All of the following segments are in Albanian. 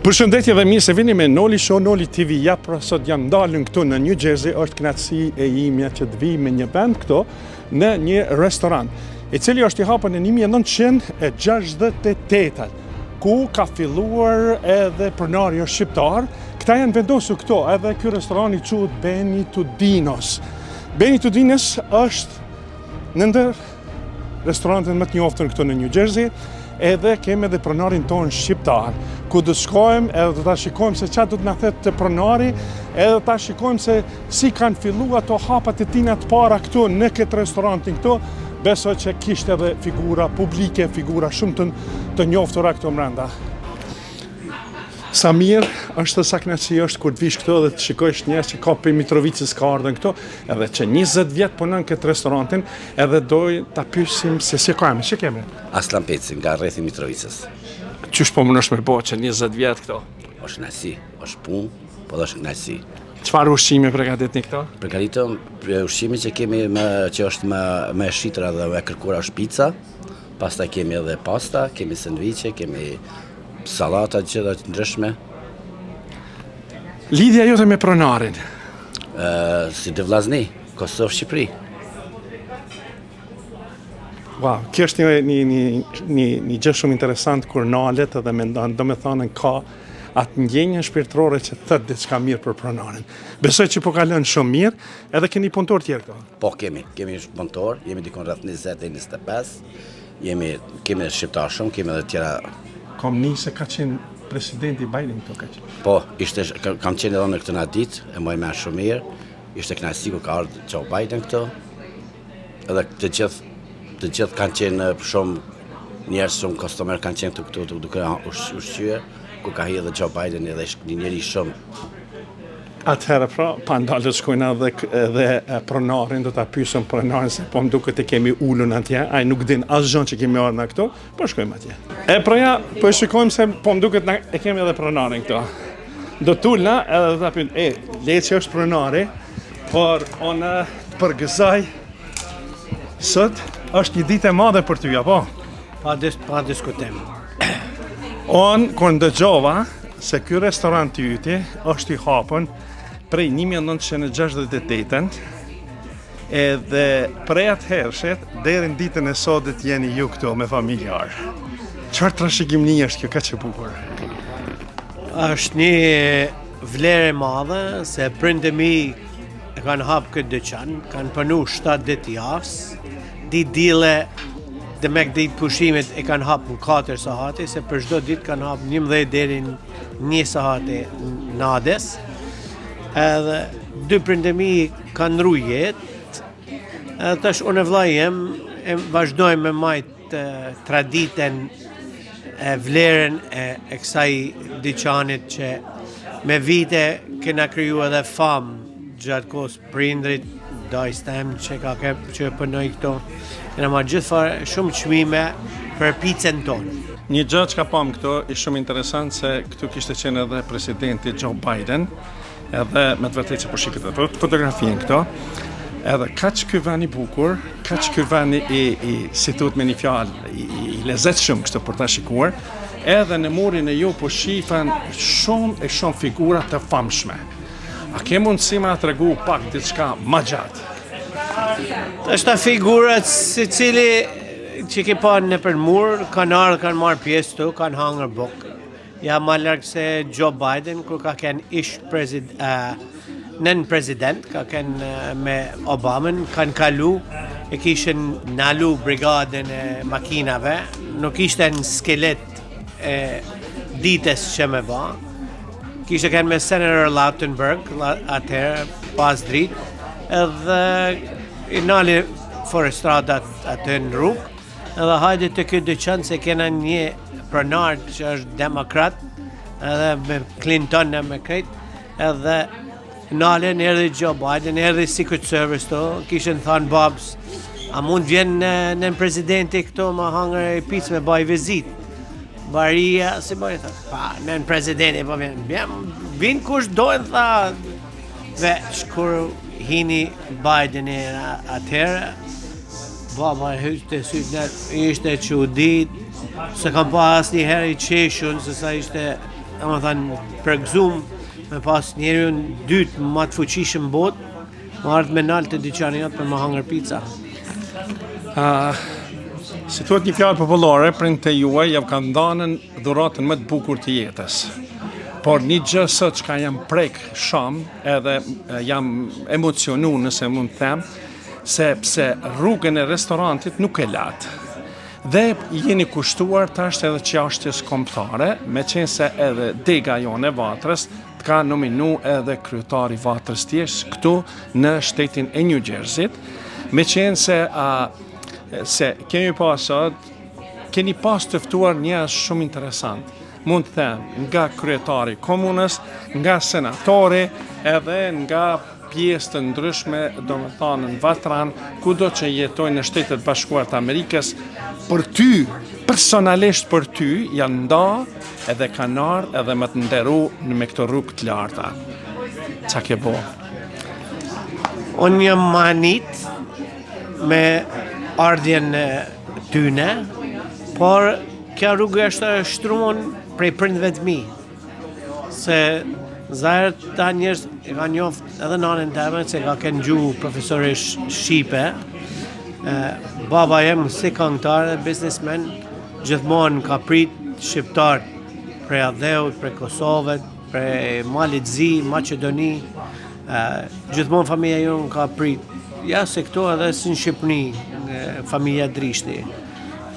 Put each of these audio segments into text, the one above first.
Përshëndetje dhe mirë se vini me Noli Show, Noli TV. Ja, pra sot jam ndalën këtu në New Jersey, është kënaqësi e imja që të vi me një band këtu në një restoran, i cili është i hapur në 1968, ku ka filluar edhe pronari shqiptar. Këta janë vendosur këtu, edhe ky restoran i quhet Benitudinos. Benitudinos është në ndër restorantet më të njoftën këtu në New Jersey. Edhe kemi edhe pronarin tonë shqiptar, ku do të shkojmë edhe do ta shikojmë se çfarë do të na thotë të pronari, edhe ta shikojmë se si kanë filluar ato hapat e tina të para këtu në këtë restorantin këtu. Besoj që kishte edhe figura publike, figura shumë të njoftura këtu brenda. Sa mirë është sa kënaqësi është kur të vish këtu dhe të shikosh njerëz që ka prej Mitrovicës ka ardhur këtu, edhe që 20 vjet punon këtë restorantin, edhe doj ta pyesim se si ka emrin, ç'e kemi? Aslan Peci nga rrethi Mitrovicës. Qysh po mundosh me bëj që 20 vjet këtu? Është kënaqësi, është punë, po është kënaqësi. Çfarë ushqime përgatitni këtu? Përgatitëm ushqimin që kemi që është më e shitur edhe më e kërkuar është pica, pastaj kemi edhe pasta, kemi sandviçe, kemi salata gjitha të ndryshme. Lidhja jote me pronarin? Si të vllazni, Kosovë, Shqipëri. Wow, kjo është një gjë shumë interesant kur nalet edhe mendon, domethënë ka atë ndjenjën shpirtërore që thot diçka mirë për pronarin. Besoj që po kalon shumë mirë, edhe keni punëtor tjerë këtu. Po kemi punëtor, jemi dikon rreth 20 deri 25. Kemi shqiptar shumë, kemi edhe tjera. Kam se ka qenë presidenti Biden këtu ka qenë. Po, kam qenë edhe në këtë na ditë, e moj me shumë mirë. Ishte kënaqësi kur ka ardhur Joe Biden këtu. Edhe të gjithë kanë qenë shumë njerëz shumë customer kanë qenë këtu duke ushqyer, ku ka hyrë Joe Biden edhe një njeri shumë. Atëherë pra, pa ndalë të shkojnë edhe pronarin, do ta pyesim pronarin se po më duket e kemi ulun atje, ai nuk din asgjë që kemi ardhur na këtu, po shkojmë atje. E pra ja, po e shikojmë se po më duket e kemi edhe pronarin këtu. Do t'ulna edhe do ta pyet, le që është pronari, por unë të përgëzoj sot është një ditë e madhe për ty, apo? Pa diskutim. Unë kur ndëgjova se ky restorant i yti është i hapur prej 1968, edhe prej atëhershit deri në ditën e sotit jeni ju këtu me familjar. Çfarë trashëgimni është kjo kaq e bukur? Është një vlerë e madhe se prindë mi e kanë hapë këtë dyqan, kanë punu 7 ditë javës, ditë dile dhe me këtë ditë pushimit e kanë hapë në 4 sahate, se për çdo ditë kanë hapë 11 deri në 1 sahate nades. Edhe 2 prindë mi kanë rru jetë, edhe tash unë e vllai jem e vazhdojmë me majtë traditën e vlerën e kësaj dyqanit që me vite kena kriju edhe famë gjatë kohës prindrit, dajs tem që punoj këto. Kena marrë gjithfarë shumë çmime për picën tonë. Një gjë që ka pam këtu është shumë interesant se këtu kishte qenë edhe presidenti Joe Biden, edhe me të vërtetë që po shikoj këtë fotografinë këtu. Edhe kaq ky vend i bukur, kaq ky vend i si thuhet me një fjalë i lezetshëm kështu për ta shikuar, edhe në murin e ju po shifen shumë figura të famshme. A ke mundësi ma tregu pak diçka më gjatë? Është figurat secili që ke pa në për mur, kanë marrë pjesë tu, kanë hangër bukë. Ja ma larg se Joe Biden, kur ka qenë nën president, ka qenë me Obamën, kanë kalu, e kishen nalu brigadën e makinave, nuk ishte në skelet e ditës që me ba. Kishte qenë me Senator Lautenberg, atëherë pas dritë, edhe i nali forestradat atë në rrugë, edhe hajde të këtë dyqan se kena një pronar që është demokrat, edhe me Clinton e me krejt, edhe nalen erdhi Joe Biden, erdhi Secret Service to, kishen thanë babs, a mund vjen në presidenti këto ma hangër e picë me baj vizit. Baria, si bëjë, pa, në presidenti, po vjen kush dojnë, tha, veç kur hini Biden e atëherë, baba hyste sytë ishte çudit, se kam pa asnjëherë i qeshun, se sa ishte domethënë përgëzuar me pas njeriun dytë më të fuqishëm në botë, më ardhë me nalë të dyqani jot për më hangër pizza. Si thuhet një fjalë popullore, prindët e juaj javë kanë dhënë dhuratën më të bukur të jetës. Por një gjë sot që jam prek shumë edhe jam emocionu nëse mund të them, sepse rrugën e restorantit nuk e latë. Dhe jeni kushtuar tash edhe qashtjes kombëtare, me qenë se edhe dega jone Vatrës të ka nominu edhe kryetari Vatrës tjesh këtu në shtetin e New Jersey, me qenë se kemi keni pas të ftuar njerëz shumë interesant. Mund të them, nga kryetari komunës, nga senatori, edhe nga pjesë të ndryshme, domethënë në Vatran, kudo që jetojnë në Shtetet Bashkuara të Amerikës, për ty, personalisht për ty, janë nda edhe kanë ardhur edhe më të nderu me këto rrugë të larta. Qa ke bo? Unë jam manit me ardhjen tyne, por kjo rrugë është shtruar prej prindve të mi, se zajrët ta njerëz e ka njoft edhe nanën teme, se ka kënë gjuhë profesorish Shqipe. Baba jem si këngëtar dhe biznesmen, gjithmonë ka prit shqiptar prej Adheut, prej Kosovët, prej Malit Zi, Maqedoni. Gjithmonë familja jonë ka prit, ja se këto edhe si në Shqipëni, familja Drishti.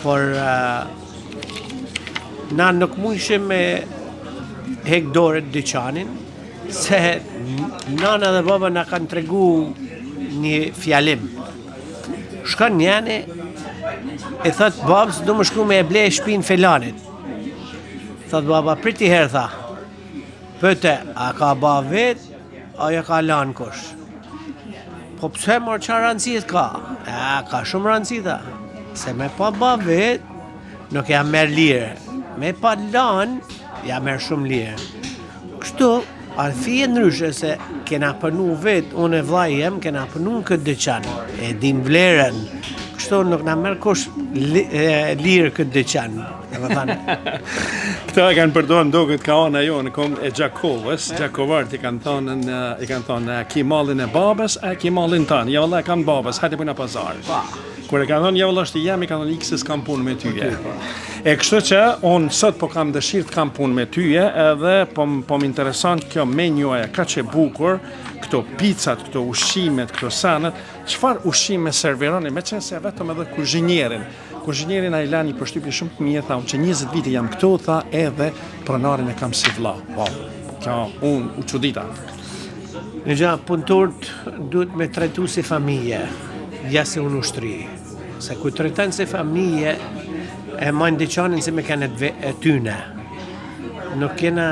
Por na nuk mundshim me hek dorë dyqanin, se nana dhe baba na kanë tregu një fjalim. Shkon njani, e thot babës, du më shku me e ble shpinë felanit. Thot baba, priti herë, tha. Pëte, a ka ba vetë, a ja ka lanë kush? Po pse mor qa rëndësit ka? Ka shumë rëndësit, tha. Se me pa ba vetë, nuk jam merë lirë. Me pa lanë, jam merë shumë lirë. Kështu, arfije ndryshe se kena përnu vetë, unë e vlaj jem, kena përnu në këtë dyqan, e din vlerën. Kështu nuk na merë kush lirë këtë dyqan. Këta e kanë përdojnë do këtë ka ona jo në kom e Gjakovës, Gjakovart i kanë thonë, ki malin e babës, e ki malin tanë, ja vëllë e kam babës, hajtë puna pazarë. Kur e kanë thonë, ja vëllë është i jam, i kanë thonë, ikse s'kam punë me tyje. E kështu që, unë sot po kam dëshirë të kam punë me tyje, edhe po më interesant kjo menjuaja, ka që bukur, këto pizzat, këto ushimet, këto sanët, çfarë ushime servironi, me qenë se vetëm edhe kuzhinjerin. Kuzhinjerin a i lani përshtypje shumë të mje, tha, që 20 vite jam këtu, tha, edhe pronarin e kam si vlla. Wow, kjo unë u çudita. Në gja, punëtorët duhet me trajtu si familje, ja se unë ushtri. Se ku trajtan si familje, e majnë dyqanin si me kanë e tyne. Nuk kena,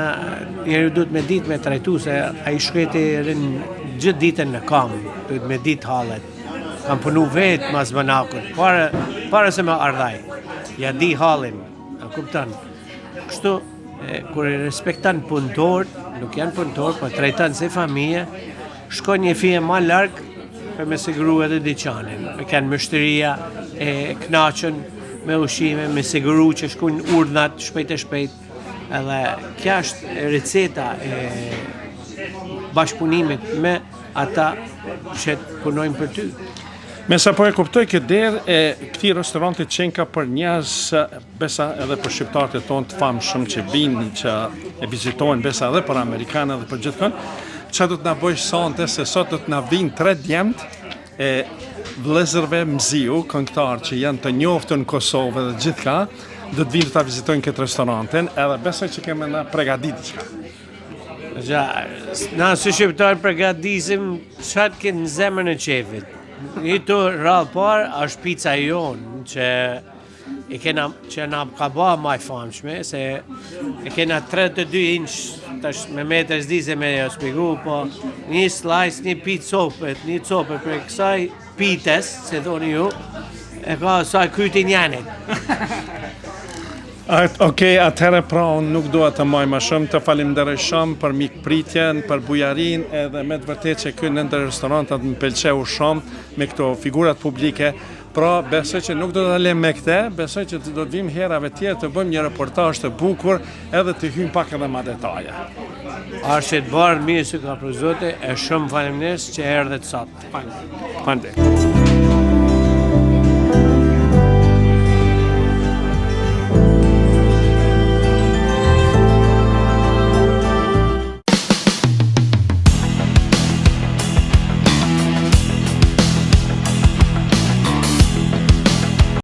njeri duhet me ditë me trajtu, se a i shkreti rinë gjithë ditën në kam, duhet me ditë halet. Kam punu vetë mas banakut, para se me ardhaj. Ja di halin, a kuptan. Kështu, kur i respektan punëtor, nuk janë punëtor, po trajtan si familje, shkoj një fije ma larkë, për me siguru edhe dyqanin. Me kanë mështëria e knaqën me ushime, me siguru që shkujnë urdhnat shpejt e shpejt. Edhe kja është receta e bashkëpunimit me ata që punojnë për ty. Me sa po e kuptoj këtë derë e këti restorantit qenë ka për njerëz, besa edhe për shqiptarët e tonë të famshëm që vinë, që e vizitojnë, besa edhe për Amerikanë edhe për gjithkën, që do të na bëjsh sante se sot do të na vinë 3 djemët e vëllezërve Mziu, këngëtar që janë të njoftën në Kosovë dhe gjithka, do të vinë të ta vizitojnë këtë restorantin, edhe besoj që keme na pregadit qka. Na si shqiptar pregadisim qatë këtë në zemër në qefit. Një të rrallë parë është pizza jonë që na ka ba maj famshme, se e kena 32 inch tash me metër s'di se me jo spigu, po një slice, një pitë sopet, një copet për kësaj pites, se thoni ju, e ka saj kryti njanit. Okej, atëherë pra unë nuk dua të maj ma shumë, të falimderoj shumë për mikpritjen, për bujarin, edhe me të vërtet që kënë ndër restorantat më pëlqeu shumë me këto figurat publike, Pra, besoj që nuk do të lëm me këtë, besoj që do të vim herave tjerë të bëjmë një reportazh të bukur edhe të hyjmë pak edhe më detaje. Është të bërë mirë që ka për zote, e shumë faleminderit që erdhët sot. Faleminderit.